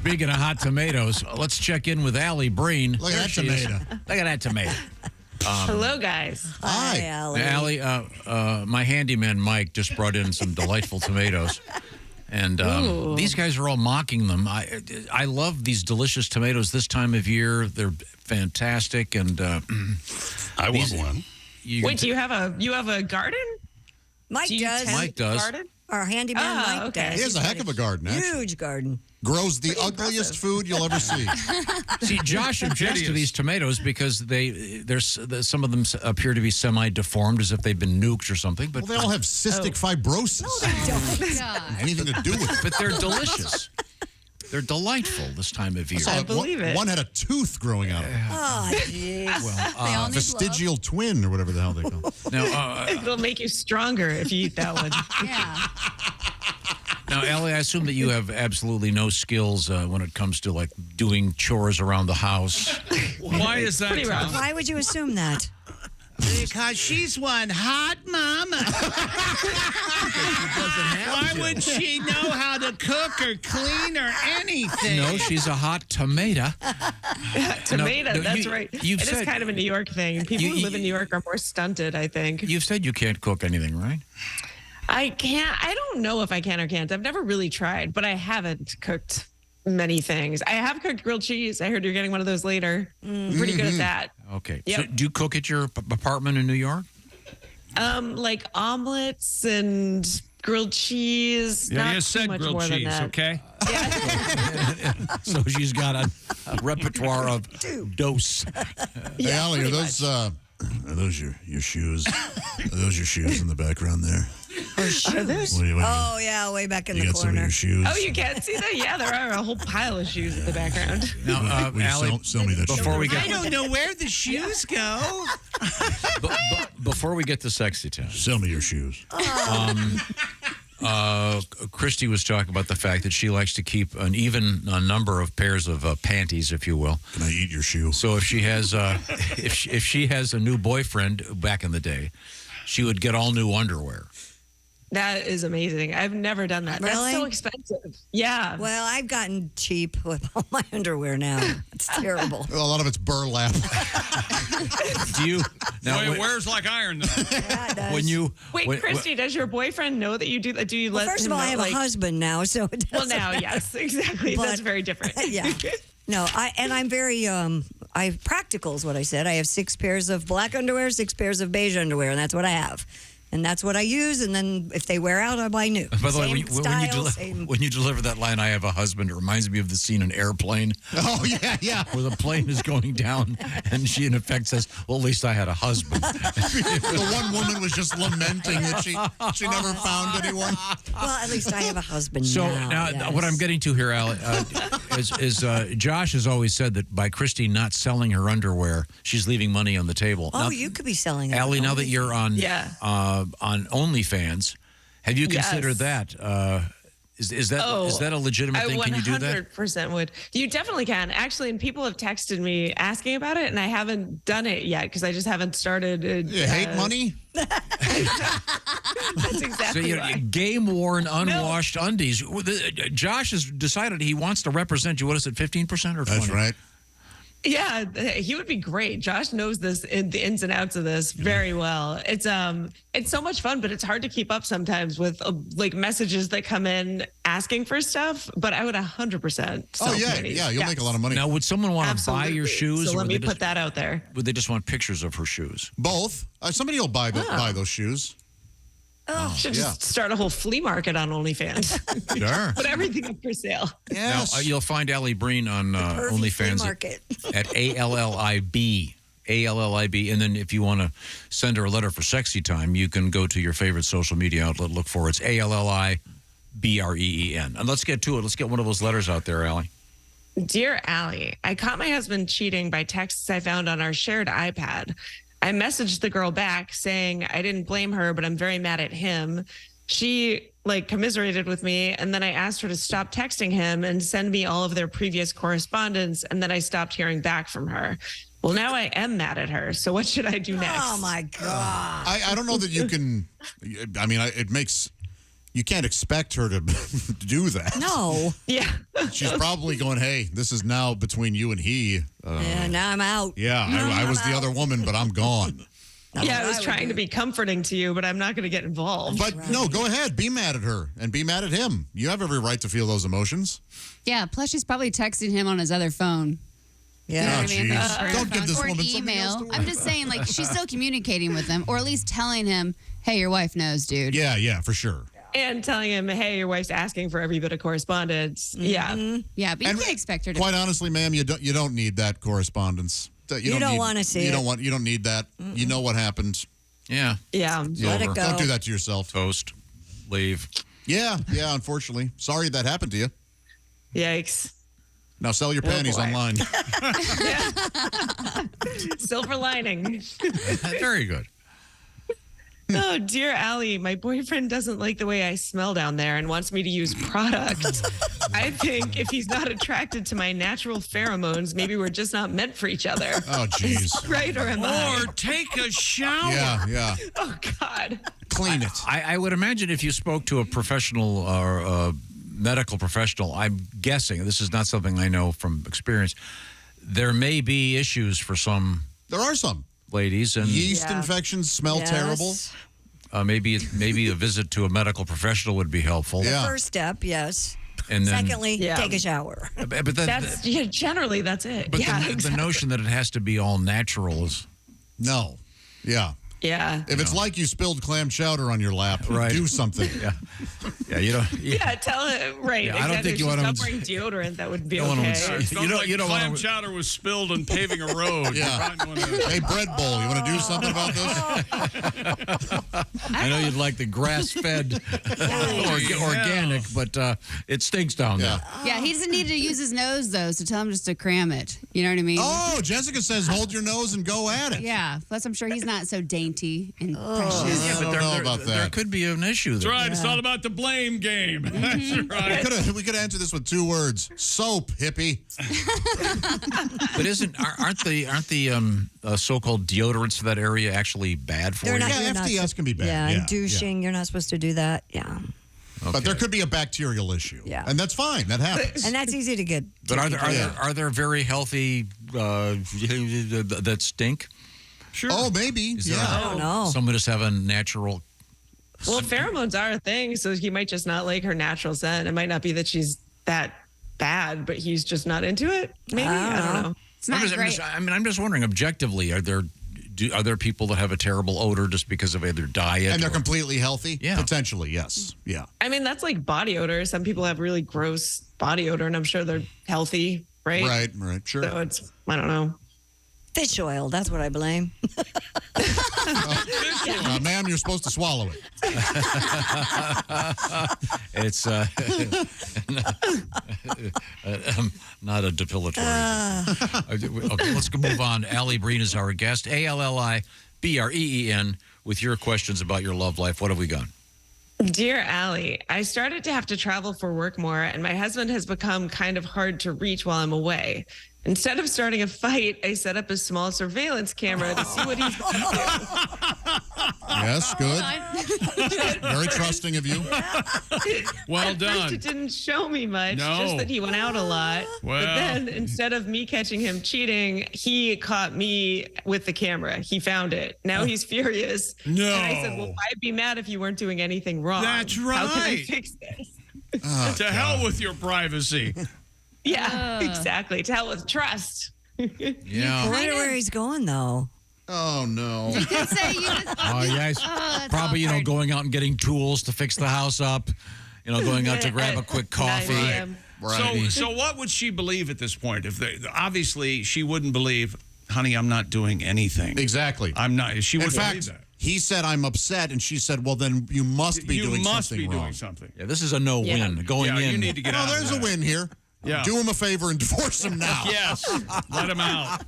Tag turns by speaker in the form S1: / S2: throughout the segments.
S1: Speaking of hot tomatoes, let's check in with Alli Breen.
S2: Look at that tomato.
S1: Look at that tomato.
S3: Hello, guys.
S2: Hi,
S4: Alli.
S1: Alli, my handyman Mike just brought in some delightful tomatoes. And these guys are all mocking them. I love these delicious tomatoes this time of year. They're fantastic. And
S2: I want one.
S3: Wait, do you have a garden?
S4: Mike
S3: Do you
S4: does.
S3: tend
S1: Mike
S3: to
S1: does.
S3: garden?
S4: Our handyman Mike
S3: okay.
S4: does.
S2: He has a heck of a garden, actually.
S4: Huge garden.
S2: Grows the ugliest
S3: impressive.
S2: food you'll ever see.
S1: See, Josh objects to these tomatoes because some of them appear to be semi-deformed, as if they've been nuked or something. But
S2: Well, they all have cystic fibrosis. Anything to do with it.
S1: but they're delicious. They're delightful this time of year.
S3: I believe it.
S2: One had a tooth growing out of it.
S4: Oh, jeez.
S1: Well,
S2: Vestigial twin, or whatever the hell they call it.
S1: now,
S3: It'll make you stronger if you eat that one.
S5: Yeah.
S1: now, Alli, I assume that you have absolutely no skills when it comes to like doing chores around the house.
S6: Why is that?
S3: Pretty rough.
S4: Why would you assume that?
S6: Because she's one hot mama. Why would she know how to cook or clean or anything?
S1: No, she's a hot tomato.
S3: Tomato,
S1: no,
S3: that's
S1: you-
S3: right.
S1: you've
S3: It is
S1: said-
S3: kind of a New York thing. People who
S1: You-
S3: live in New York are more stunted, I think.
S1: You've said you can't cook anything, right?
S3: I don't know if I can or can't. I've never really tried, but I haven't cooked many things. I have cooked grilled cheese. I heard you're getting one of those later. Pretty good at that.
S1: Okay.
S3: Yep.
S1: So do you cook at your apartment in New York?
S3: Like omelets and grilled cheese.
S6: Yeah,
S3: not
S6: you
S3: too
S6: said
S3: much
S6: grilled
S3: more than
S6: cheese,
S3: that.
S6: okay?
S1: So she's got a repertoire of dose.
S2: Hey, Alli, are those your shoes? Are those your shoes in the background there?
S3: Are there?
S4: Oh, yeah, way back in
S2: You
S4: the
S2: got some of
S4: corner.
S2: your shoes?
S3: Oh, you can't see that? Yeah, there are a whole pile of shoes in the background.
S1: Now,
S2: Will you
S1: Alli,
S2: sell me that
S1: before we
S2: shoe?
S1: get
S6: I don't know where the shoes go.
S1: before we get to sexy time,
S2: Sell me your shoes.
S1: Christy was talking about the fact that she likes to keep an even number of pairs of panties, if you will.
S2: Can I eat your shoe?
S1: So if she has if she has a new boyfriend back in the day, she would get all new underwear.
S3: That is amazing. I've never done that.
S4: Really?
S3: That's so expensive. Yeah.
S4: Well, I've gotten cheap with all my underwear now. It's terrible.
S2: A lot of it's burlap.
S1: Do you now
S6: Well, it wears like iron, though.
S4: Yeah, it does.
S1: when you
S3: Wait,
S1: when-
S3: Christy, does your boyfriend know that you do that? Do you
S4: Well,
S3: let
S4: first
S3: him
S4: of all, I
S3: know,
S4: have a husband now, so it
S3: Well,
S4: doesn't
S3: now, yes, exactly.
S4: But-
S3: That's very different.
S4: Yeah. No, I'm very practical is what I said. I have 6 pairs of black underwear, 6 pairs of beige underwear, and that's what I have. And that's what I use. And then if they wear out, I buy new.
S1: By the way,
S4: Same style, same.
S1: when you deliver that line, I have a husband, it reminds me of the scene in Airplane
S2: Oh, yeah.
S1: where the plane is going down and she, in effect, says, well, at least I had a husband.
S2: The one woman was just lamenting that she never found anyone.
S4: Well, at least I have a husband
S1: So
S4: now.
S1: now, what I'm getting to here, Alli, is Josh has always said that by Christy not selling her underwear, she's leaving money on the table.
S4: Oh,
S1: Now,
S4: you could be selling it.
S1: Alli, now that you're on
S3: Yeah.
S1: on OnlyFans, have you considered that? Is that a legitimate thing? Can you do that?
S3: 100% would. You definitely can. Actually, and people have texted me asking about it, and I haven't done it yet because I just haven't started.
S2: You hate money?
S3: That's
S1: So
S3: exactly right.
S1: game-worn, unwashed undies. Josh has decided he wants to represent you. What is it, 15% or 20%?
S2: That's right.
S3: Yeah, he would be great. Josh knows the ins and outs of this very well. It's so much fun, but it's hard to keep up sometimes with like messages that come in asking for stuff. But I would 100%.
S2: Oh, yeah. You'll make a lot of money.
S1: Now, would someone want to buy
S3: Absolutely.
S1: your shoes?
S3: So
S1: or
S3: let
S1: would
S3: me
S1: they
S3: put
S1: just,
S3: that out there.
S1: would they just want pictures of her shoes?
S2: Both. Somebody will buy those shoes.
S3: Should
S2: yeah.
S3: just start a whole flea market on OnlyFans.
S1: Sure.
S3: Put everything up for sale.
S1: Now,
S2: Yes.
S1: you'll find Alli Breen on
S4: Perfect flea
S1: OnlyFans
S4: market.
S1: at ALLIB. ALLIB. And then if you want to send her a letter for sexy time, you can go to your favorite social media outlet, look for it. It's ALLIBREEN. And let's get to it. Let's get one of those letters out there, Alli.
S3: Dear Allie, I caught my husband cheating by texts I found on our shared iPad. I messaged the girl back saying I didn't blame her, but I'm very mad at him. She commiserated with me, and then I asked her to stop texting him and send me all of their previous correspondence, and then I stopped hearing back from her. Well, now I am mad at her. So what should I do next?
S4: Oh, my God.
S2: I don't know that you can. I mean, it makes you can't expect her to do that.
S4: No.
S3: Yeah.
S2: She's probably going, hey, this is now between you and he.
S4: Yeah, now I'm out.
S2: Yeah, I was the other woman, but I'm gone.
S3: Yeah, I was trying to be comforting to you, but I'm not going to get involved.
S2: But no, go ahead. Be mad at her and be mad at him. You have every right to feel those emotions.
S5: Yeah, plus she's probably texting him on his other phone.
S4: Yeah.
S2: Oh,
S5: You know what I mean?
S2: jeez. Don't give this
S5: Or
S2: woman something else
S5: email.
S2: to
S5: I'm just saying, like, she's still communicating with him, or at least telling him, hey, your wife knows, dude.
S2: Yeah, for sure.
S3: And telling him, hey, your wife's asking for every bit of correspondence. Yeah.
S5: Yeah, but you
S2: And
S5: can't expect her to.
S2: Quite honestly, ma'am, you don't need that correspondence.
S4: You don't wanna see
S2: You
S4: it.
S2: You don't need that. You know what happened.
S1: Yeah.
S3: Yeah.
S2: It's
S4: Let it
S2: over.
S4: go.
S2: Don't do that to yourself.
S1: Toast. Leave.
S2: Yeah, unfortunately. Sorry that happened to you.
S3: Yikes.
S2: Now sell your panties
S3: boy.
S2: online.
S3: Silver lining.
S1: Very good.
S3: Oh, dear Allie, my boyfriend doesn't like the way I smell down there and wants me to use product. I think if he's not attracted to my natural pheromones, maybe we're just not meant for each other.
S2: Oh, jeez.
S3: Right, or am I?
S6: Or take a shower.
S2: Yeah.
S3: Oh, God.
S2: Clean it.
S1: I would imagine if you spoke to a professional or a medical professional, I'm guessing, this is not something I know from experience, there may be issues for some
S2: There are some.
S1: ladies, and
S2: Yeast
S3: Yeah.
S2: infections smell
S4: Yes.
S2: terrible.
S1: maybe a visit to a medical professional would be helpful.
S2: Yeah.
S4: First step, yes.
S1: And then,
S4: Secondly,
S3: Yeah.
S4: take a shower.
S1: but
S3: That's generally that's it.
S1: but
S3: Yeah,
S1: the
S3: exactly.
S1: notion that it has to be all natural is
S2: No. Yeah.
S3: Yeah.
S2: If it's like you spilled clam chowder on your lap,
S1: Right.
S2: do something.
S1: yeah, you don't.
S3: Yeah, tell him right.
S1: Yeah, I don't
S3: exactly.
S1: think
S3: If
S1: you
S3: she's
S1: wanna-
S3: not wearing deodorant. That would be
S1: don't wanna
S3: okay.
S1: insult- you don't
S6: Clam
S1: want to.
S6: chowder was spilled on paving a road.
S2: Yeah.
S6: You might wanna-
S2: Hey, bread bowl, you want to do something about this?
S1: I know you'd like the grass-fed, organic, but it stinks down
S2: Yeah.
S1: there.
S5: Yeah, he doesn't need to use his nose, though, so tell him just to cram it. You know what I mean?
S2: Oh, Jessica says hold your nose and go at it.
S5: Yeah, plus I'm sure he's not so dainty and precious.
S2: I don't know about
S1: There
S2: that.
S1: could be an issue
S6: That's
S1: there.
S6: right. It's all about the blame game. That's right.
S2: We could answer this with 2 words: soap, hippie.
S1: But aren't the so-called deodorants for that area actually bad for
S4: They're
S1: you?
S4: not-
S2: Yeah,
S4: you're not
S2: FDS can be bad.
S4: Yeah,
S2: Yeah,
S4: and douching, you're not supposed to do that. Yeah.
S2: But there could be a bacterial issue.
S4: Yeah.
S2: And that's fine. That happens.
S4: And that's easy to get.
S1: But
S2: Yeah.
S1: are there very healthy that stink?
S6: Sure.
S2: Oh, maybe.
S1: Is there
S2: Yeah.
S4: I don't know.
S1: Some would just have a natural.
S3: Well, pheromones are a thing, so he might just not like her natural scent. It might not be that she's that bad, but he's just not into it. Maybe I don't know.
S5: It's not great.
S1: I'm just wondering objectively, are there people that have a terrible odor just because of either diet
S2: And they're
S1: or-
S2: completely healthy?
S1: Yeah.
S2: Potentially, yes. Yeah.
S3: I mean, that's like body odor. Some people have really gross body odor, and I'm sure they're healthy, right?
S2: Right. Sure.
S3: So it's I don't know.
S4: Fish oil, that's what I blame.
S2: Ma'am, you're supposed to swallow it.
S1: It's not a depilatory. Okay, let's move on. Alli Breen is our guest. ALLIBREEN with your questions about your love life. What have we got?
S3: Dear Allie, I started to have to travel for work more, and my husband has become kind of hard to reach while I'm away. Instead of starting a fight, I set up a small surveillance camera to see what he's up to.
S2: Yes, good. Very trusting of you.
S6: Well
S3: At first,
S6: done.
S3: it didn't show me much,
S6: No.
S3: just that he went out a lot.
S6: Well.
S3: But then instead of me catching him cheating, he caught me with the camera. He found it. Now he's furious.
S6: No.
S3: And I said, well, why'd be mad if you weren't doing anything wrong?
S6: That's
S3: How can I
S6: right.
S3: fix this?
S6: To hell with your privacy.
S3: Yeah, exactly. To hell with trust.
S4: I
S1: Yeah.
S4: wonder where he's going, though.
S2: Oh, no.
S5: You could say you just,
S1: Oh, yes.
S5: that's
S1: Probably,
S5: awkward.
S1: going out and getting tools to fix the house up. Going out to grab a quick coffee.
S3: 9 a.m.
S2: Right.
S6: So what would she believe at this point? Obviously, she wouldn't believe, honey, I'm not doing anything.
S2: Exactly.
S6: I'm not. She
S2: In
S6: would believe
S2: fact,
S6: that.
S2: he said, I'm upset. And she said, well, then you must be
S6: You
S2: doing
S6: must
S2: something
S6: be
S2: wrong.
S6: doing something.
S1: Yeah, this is a no-win.
S3: Yeah.
S1: Going
S6: Yeah,
S1: in.
S6: you need to get
S2: Well,
S6: out.
S2: there's
S6: of
S2: a
S6: that.
S2: win here.
S6: Yeah.
S2: Do him a favor and divorce him now.
S6: Yes. Let him out.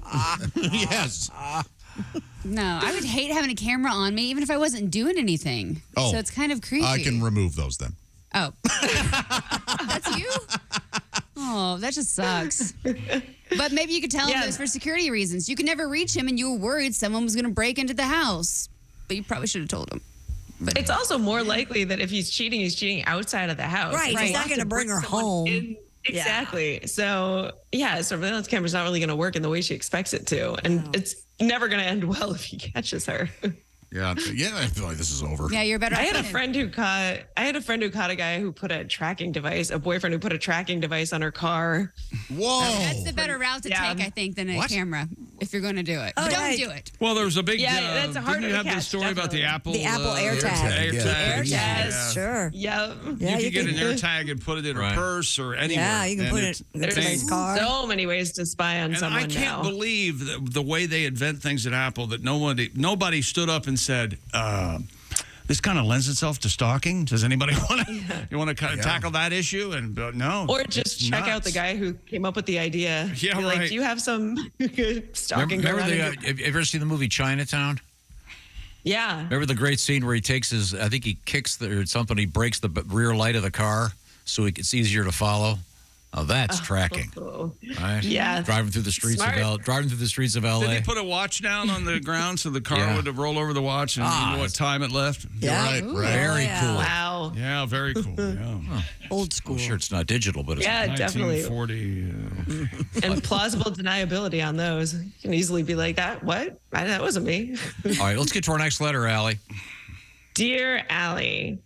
S2: Yes.
S5: No, I would hate having a camera on me, even if I wasn't doing anything.
S2: Oh.
S5: So it's kind of creepy.
S2: I can remove those then.
S5: Oh. That's you? Oh, that just sucks. But maybe you could tell him
S3: Yeah.
S5: it was for security reasons. You could never reach him and you were worried someone was going to break into the house. But you probably should have told him.
S3: But it's also more likely that if he's cheating outside of the house.
S4: Right,
S3: If
S4: he's
S3: he
S4: not
S3: wants
S4: gonna
S3: to
S4: bring her
S3: someone
S4: home.
S3: Exactly. So, yeah, surveillance camera's not really going to work in the way she expects it to. And it's never going to end well if he catches her.
S2: Yeah, I feel like this is over.
S5: Yeah, you're better.
S3: I had a
S5: off-
S3: friend who caught a guy who put a boyfriend who put a tracking device on her car.
S2: Whoa.
S5: That's the better route to
S3: Yeah.
S5: take, I think, than a
S2: What?
S5: camera if you're going to do it.
S4: Oh,
S5: But don't
S4: right.
S5: do it.
S6: Well, there was a big.
S3: Yeah, that's harder
S6: didn't you
S3: to
S6: have the
S3: catch,
S6: story about the Apple?
S4: The Apple AirTag.
S2: Yeah.
S4: AirTag,
S3: Yes.
S4: sure.
S3: Yep.
S4: Yeah,
S6: you could get an
S4: can-
S6: AirTag and put it in
S1: Right.
S6: a purse or anywhere.
S4: Yeah, you can
S6: And
S4: put
S6: it's-
S4: it in the
S3: There's
S4: guy's car.
S3: so many ways to spy on
S6: And
S3: someone
S6: I can't
S3: now.
S6: believe the way they invent things at Apple that nobody stood up and said, this kind of lends itself to stalking. Does anybody want to kind of tackle that issue? And no.
S3: Or just
S6: it's
S3: check out
S6: nuts.
S3: the guy who came up with the idea.
S6: Yeah,
S3: Be
S6: right.
S3: Like, do you have some stalking
S1: Remember
S3: going on?
S1: have you ever seen the movie Chinatown?
S3: Yeah.
S1: Remember the great scene where he takes I think he kicks or something, he breaks the rear light of the car so it's easier to follow? Oh, that's tracking. Right?
S3: Yeah.
S1: Driving through the streets
S3: Smart.
S1: of LA.
S6: Did he put a watch down on the ground so the car
S1: Yeah.
S6: would roll over the watch and you know what time it left?
S4: Yeah.
S2: Right,
S4: Ooh,
S2: right.
S1: Very
S4: yeah.
S1: cool.
S3: Wow.
S6: Yeah, very cool. Yeah.
S4: Old school.
S1: I'm sure it's not digital, but it's
S3: Yeah, definitely.
S6: 1940.
S3: And plausible deniability on those. You can easily be like, that wasn't me.
S1: All right, let's get to our next letter, Allie.
S3: Dear Allie,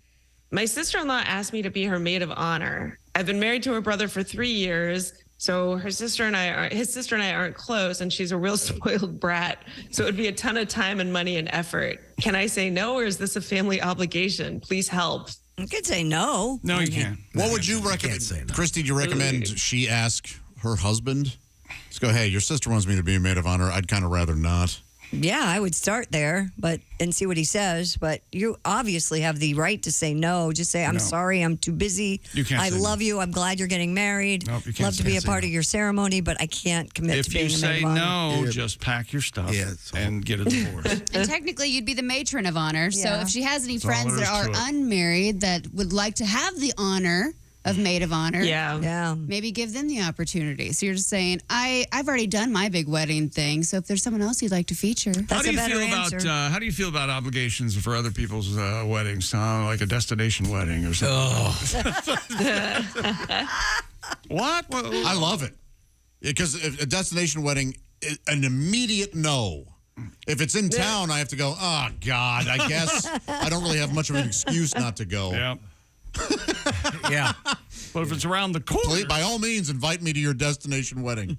S3: my sister-in-law asked me to be her maid of honor. I've been married to her brother for 3 years, so his sister and I aren't close, and she's a real spoiled brat. So it would be a ton of time and money and effort. Can I say no, or is this a family obligation? Please help.
S4: You could say no.
S6: No, you can't.
S2: What would you recommend? Christy, do you recommend she ask her husband? Just go, hey, your sister wants me to be a maid of honor. I'd kind of rather not.
S4: Yeah, I would start there, and see what he says. But you obviously have the right to say no. Just say, I'm
S6: No.
S4: sorry, I'm too busy.
S6: You can't
S4: I
S6: say
S4: love
S6: no.
S4: you. I'm glad you're getting married.
S6: Nope, you can't
S4: Love to be
S6: say
S4: a part of your ceremony, but I can't commit to
S6: If
S4: being
S6: you
S4: a maid
S6: say
S4: of honor.
S6: no, just pack your stuff
S2: it's all-
S6: and get a divorce.
S5: And technically, you'd be the matron of honor. So
S4: Yeah.
S5: if she has any
S6: all
S5: friends
S6: there
S5: that
S6: is
S5: are
S6: to it.
S5: unmarried that would like to have the honor of maid of honor,
S3: Yeah.
S4: Yeah.
S5: maybe give them the opportunity. So you're just saying, I've already done my big wedding thing. So if there's someone else you'd like to feature,
S4: That's a better answer.
S6: How do you feel about obligations for other people's weddings, Tom? Like a destination wedding or something? What?
S2: I love it. Because a destination wedding, an immediate no. If it's in town, I have to go, oh, God, I guess I don't really have much of an excuse not to go.
S6: Yeah.
S1: Yeah.
S6: But if it's around the corner,
S2: Please, by all means, invite me to your destination wedding.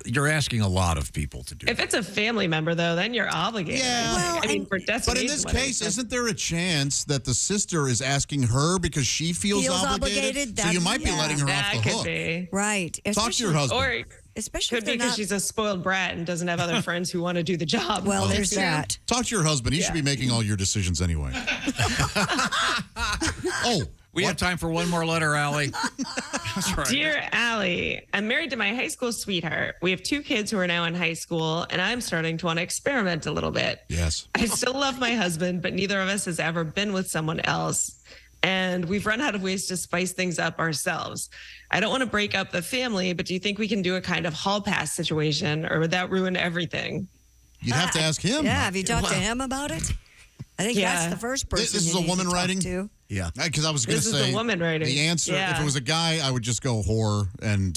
S1: You're asking a lot of people to do
S3: If it's a family member, though, then you're obligated.
S2: Yeah.
S4: Well,
S3: I mean, for
S2: But
S3: destination
S2: in this
S3: weddings,
S2: case, isn't there a chance that the sister is asking her because she feels,
S4: Feels obligated?
S2: So you might be
S4: Yeah.
S2: letting her
S3: that
S2: off the
S3: could
S2: hook.
S3: be.
S4: Right.
S2: Talk to your husband.
S3: Or
S4: Especially
S3: could
S4: if
S3: be
S4: they're
S3: because
S4: not.
S3: she's a spoiled brat and doesn't have other friends who want to do the job.
S4: Well,
S2: Oh,
S4: there's that.
S2: Talk to your husband. He should be making all your decisions anyway.
S1: We have time for one more letter, Allie.
S6: that's right.
S3: Dear Allie, I'm married to my high school sweetheart. We have 2 kids who are now in high school, and I'm starting to want to experiment a little bit.
S2: Yes.
S3: I still love my husband, but neither of us has ever been with someone else. And we've run out of ways to spice things up ourselves. I don't want to break up the family, but do you think we can do a kind of hall pass situation, or would that ruin everything?
S2: You'd have to ask him.
S4: Yeah, have you talked to him about it? I think
S3: Yeah.
S4: that's the first person.
S2: This is
S4: you
S2: a
S4: need to
S2: woman
S4: talk
S2: writing?
S4: to.
S2: Yeah. Because I was going to
S3: This is
S2: say
S3: a woman writing.
S2: the answer.
S3: Yeah.
S2: If it was a guy, I would just go whore and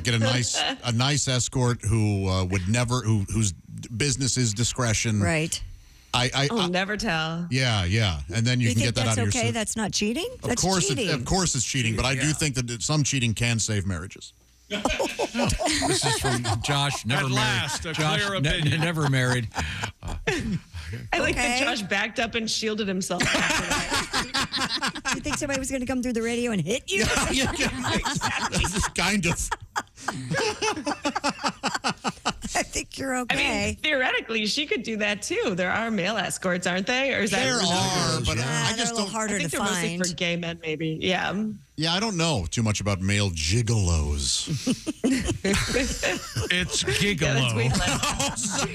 S2: get a nice escort who would never whose business is discretion.
S4: Right.
S3: I'll never tell.
S2: Yeah, and then you
S4: You
S2: can
S4: think
S2: get that
S4: that's
S2: out of
S4: okay?
S2: your system.
S4: That's not cheating?
S2: Of
S4: That's
S2: course,
S4: cheating.
S2: of course, it's cheating. But I do think that some cheating can save marriages.
S1: This is from Josh, never
S6: At
S1: married.
S6: last, a
S1: Josh,
S6: clear opinion.
S1: never married.
S3: I like that
S4: Okay.
S3: Josh backed up and shielded himself after that.
S4: You think somebody was going to come through the radio and hit you?
S2: Kind of.
S4: I think you're
S3: I
S4: okay.
S3: mean, theoretically, she could do that too. There are male escorts, aren't they? Or is that
S2: There
S3: is that-
S2: are, but
S4: Yeah,
S2: I
S4: they're a
S2: just
S4: little
S2: don't.
S3: I
S4: harder
S3: think
S4: to
S3: they're mostly
S4: find.
S3: for gay men, maybe. Yeah.
S2: Yeah, I don't know too much about male gigolos.
S6: It's
S3: Yeah, that's way
S6: gigolo.
S3: less.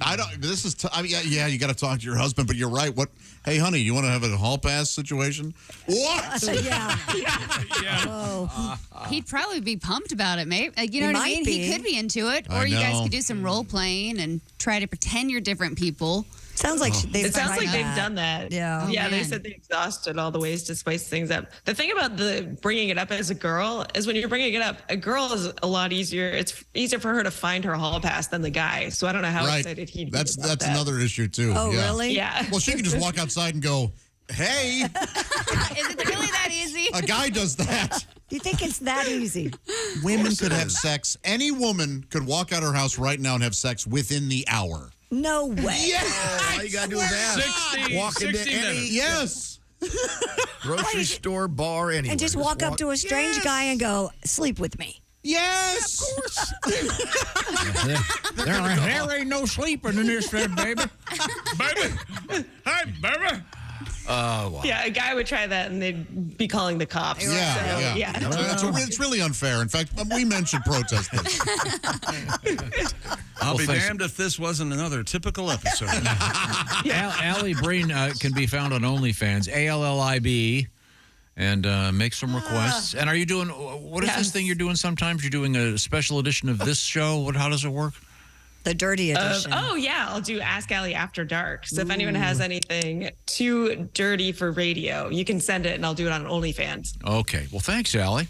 S2: I don't. This is. I mean, yeah. You got to talk to your husband, but you're right. What? Hey, honey, you want to have a hall pass situation? What?
S4: Yeah.
S5: He'd probably be pumped about it, mate. Like, you know
S4: He
S5: what I
S4: might
S5: mean?
S4: be.
S5: He could be into it.
S2: I
S5: Or you guys
S2: know.
S5: could do some role playing and try to pretend you're different people.
S4: Sounds like they've
S3: It sounds
S4: tried
S3: like they've
S4: that.
S3: done that.
S4: Yeah.
S3: Yeah,
S5: Oh,
S3: they
S5: man.
S3: said they exhausted all the ways to spice things up. The thing about the bringing it up as a girl is when you're bringing it up, a girl is a lot easier. It's easier for her to find her hall pass than the guy. So I don't know how
S2: Right.
S3: excited he'd be
S2: That's
S3: about that.
S2: another issue too.
S4: Oh,
S2: yeah.
S4: really?
S3: Yeah.
S2: Well, she can just walk outside and go, "Hey."
S5: Is it really that easy?
S2: A guy does that.
S4: You think it's that easy?
S2: Women could have sex. Any woman could walk out of her house right now and have sex within the hour.
S4: No way.
S2: Yeah.
S7: All you got to do is ask.
S6: 60,
S7: Walk into
S6: 60
S7: any
S6: minutes.
S2: Yes.
S7: grocery store, bar, anywhere.
S4: And just walk up to a strange guy and go, sleep with me.
S2: Yes.
S1: There ain't no sleeping in this there, baby.
S6: Baby. Hey, baby.
S3: Yeah, a guy would try that and they'd be calling the cops.
S2: Yeah, yeah. It's really unfair. In fact, we mentioned protest this.
S6: I'll be
S1: thanks.
S6: damned if this wasn't another typical episode.
S1: Alli Breen can be found on OnlyFans, ALLIB, and make some requests. And are you doing, what is this
S3: Yes.
S1: thing you're doing sometimes? You're doing a special edition of this show? How does it work?
S4: The dirty edition.
S3: Oh, yeah. I'll do Ask Allie After Dark. So if anyone has anything too dirty for radio, you can send it and I'll do it on OnlyFans.
S1: Okay. Well, thanks, Alli.